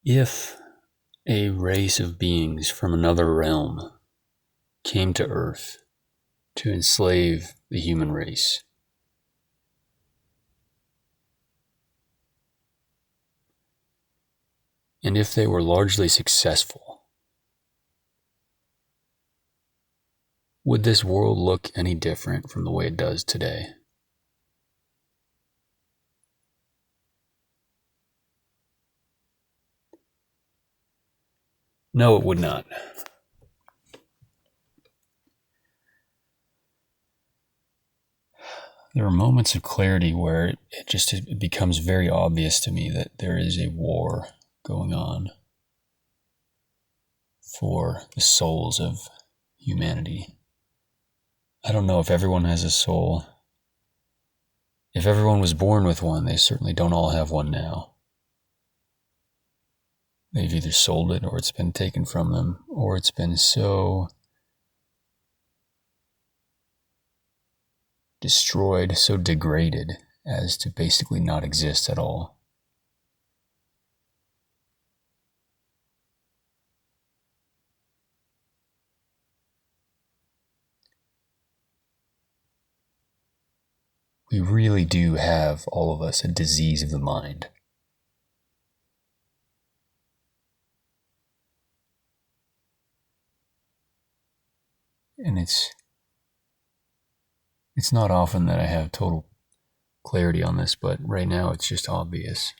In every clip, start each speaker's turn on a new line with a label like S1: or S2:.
S1: If a race of beings from another realm came to Earth to enslave the human race, and if they were largely successful, would this world look any different from the way it does today? No, it would not. There are moments of clarity where it becomes very obvious to me that there is a war going on for the souls of humanity. I don't know if everyone has a soul. If everyone was born with one, they certainly don't all have one now. They've either sold it, or it's been taken from them, or it's been so destroyed, so degraded as to basically not exist at all. We really do have, all of us, a disease of the mind. And it's not often that I have total clarity on this, but right now it's just obvious.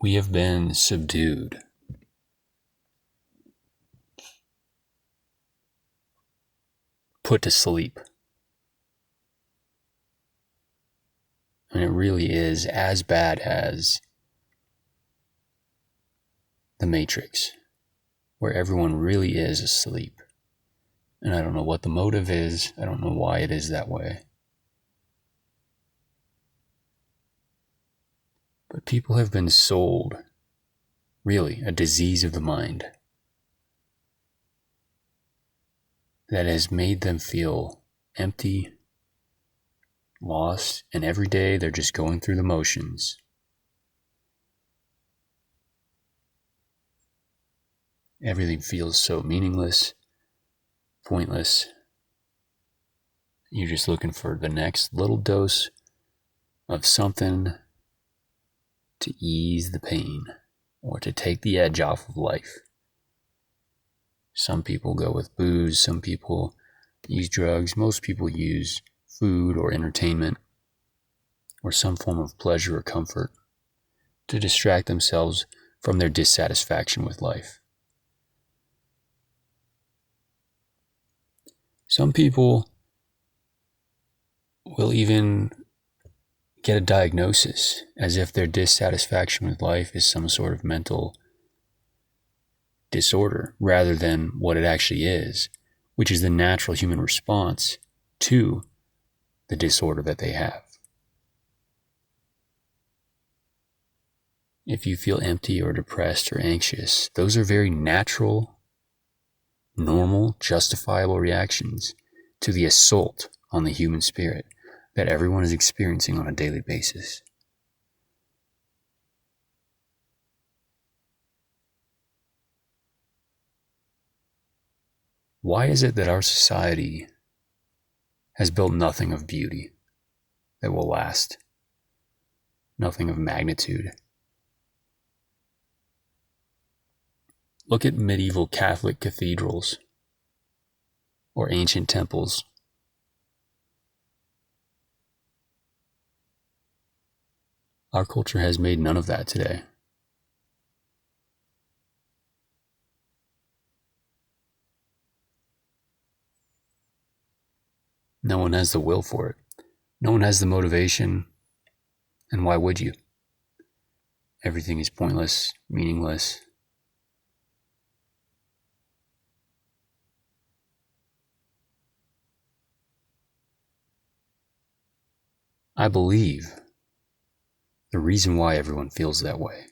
S1: We have been subdued. Put to sleep. And it really is as bad as The Matrix, where everyone really is asleep. And I don't know what the motive is. I don't know why it is that way. But people have been sold, really, a disease of the mind that has made them feel empty, lost, and every day they're just going through the motions. Everything feels so meaningless, pointless. You're just looking for the next little dose of something to ease the pain or to take the edge off of life. Some people go with booze, some people use drugs, most people use food or entertainment or some form of pleasure or comfort to distract themselves from their dissatisfaction with life. Some people will even get a diagnosis as if their dissatisfaction with life is some sort of mental disorder rather than what it actually is, which is the natural human response to the disorder that they have. If you feel empty or depressed or anxious, those are very natural, normal, justifiable reactions to the assault on the human spirit that everyone is experiencing on a daily basis. Why is it that our society has built nothing of beauty that will last? Nothing of magnitude? Look at medieval Catholic cathedrals or ancient temples. Our culture has made none of that today. No one has the will for it. No one has the motivation. And why would you? Everything is pointless, meaningless. I believe the reason why everyone feels that way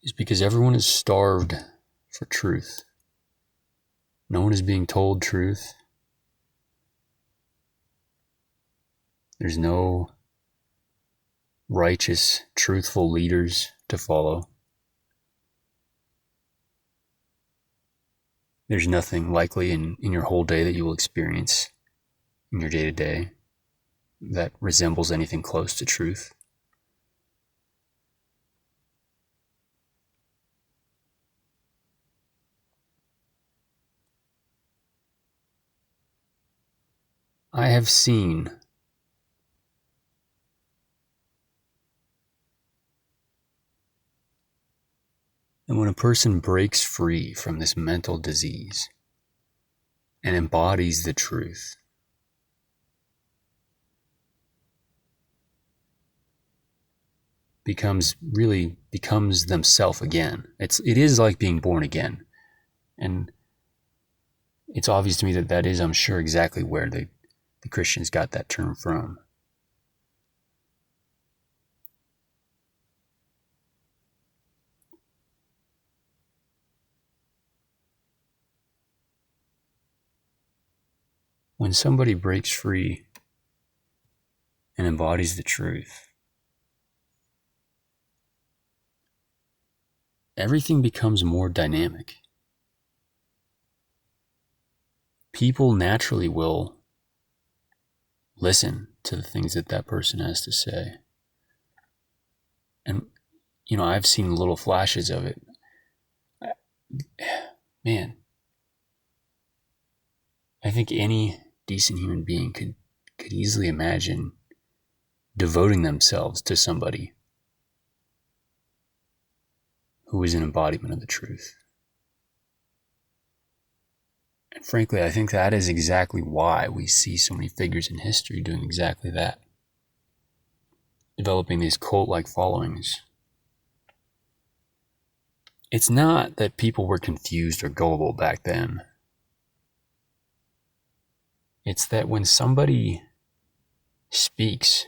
S1: is because everyone is starved for truth. No one is being told truth. There's no righteous, truthful leaders to follow. There's nothing likely in your whole day that you will experience in your day-to-day that resembles anything close to truth. I have seen that when a person breaks free from this mental disease and embodies the truth, becomes themselves again. It is like being born again. And it's obvious to me that is, I'm sure, exactly where the Christians got that term from. When somebody breaks free and embodies the truth, everything becomes more dynamic. People naturally will listen to the things that person has to say. And, I've seen little flashes of it. Man, I think any decent human being could easily imagine devoting themselves to somebody who is an embodiment of the truth. And frankly, I think that is exactly why we see so many figures in history doing exactly that. Developing these cult-like followings. It's not that people were confused or gullible back then. It's that when somebody speaks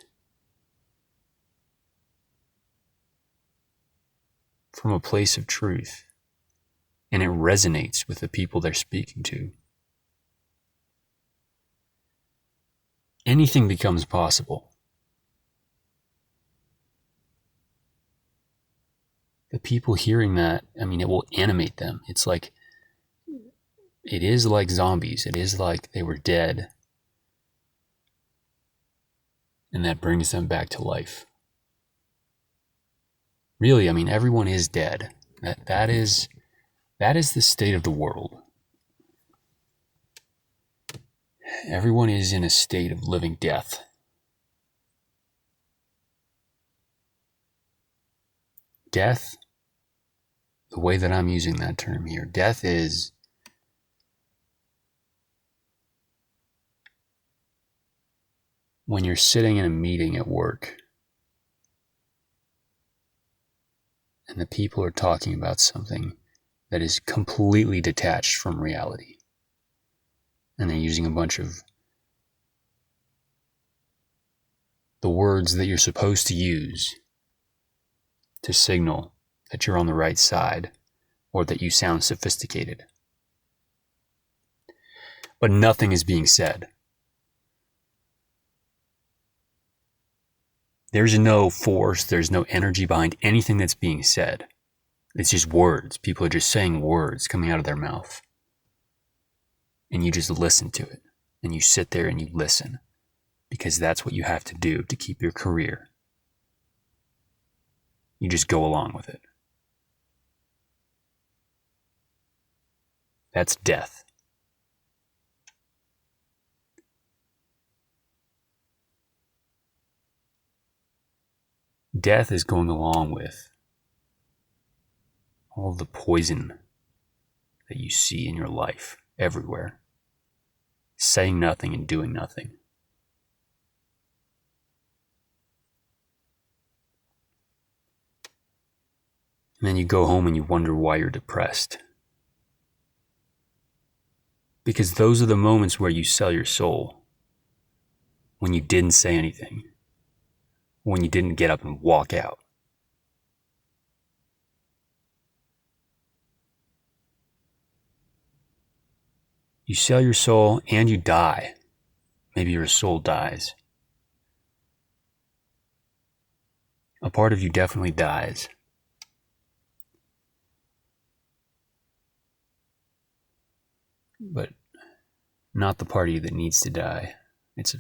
S1: from a place of truth and it resonates with the people they're speaking to, anything becomes possible. The people hearing that, it will animate them. It is like zombies. It is like they were dead. And that brings them back to life. Really, everyone is dead. That is the state of the world. Everyone is in a state of living death. Death, the way that I'm using that term here, death is when you're sitting in a meeting at work and the people are talking about something that is completely detached from reality. And they're using a bunch of the words that you're supposed to use to signal that you're on the right side or that you sound sophisticated. But nothing is being said. There's no force, there's no energy behind anything that's being said. It's just words. People are just saying words coming out of their mouth. And you just listen to it. And you sit there and you listen. Because that's what you have to do to keep your career. You just go along with it. That's death. Death is going along with all the poison that you see in your life everywhere. Saying nothing and doing nothing. And then you go home and you wonder why you're depressed. Because those are the moments where you sell your soul. When you didn't say anything. When you didn't get up and walk out. You sell your soul and you die. Maybe your soul dies. A part of you definitely dies. But not the part of you that needs to die. It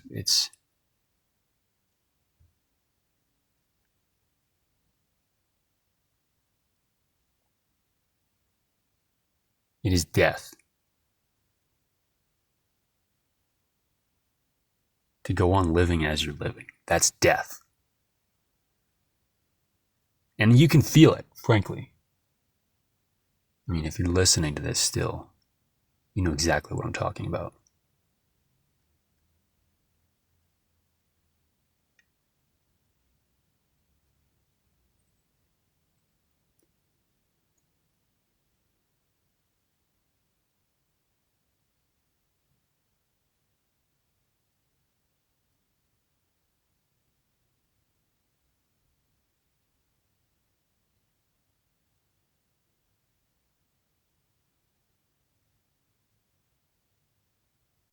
S1: is death. To go on living as you're living. That's death. And you can feel it, frankly. I mean, if you're listening to this still, you know exactly what I'm talking about.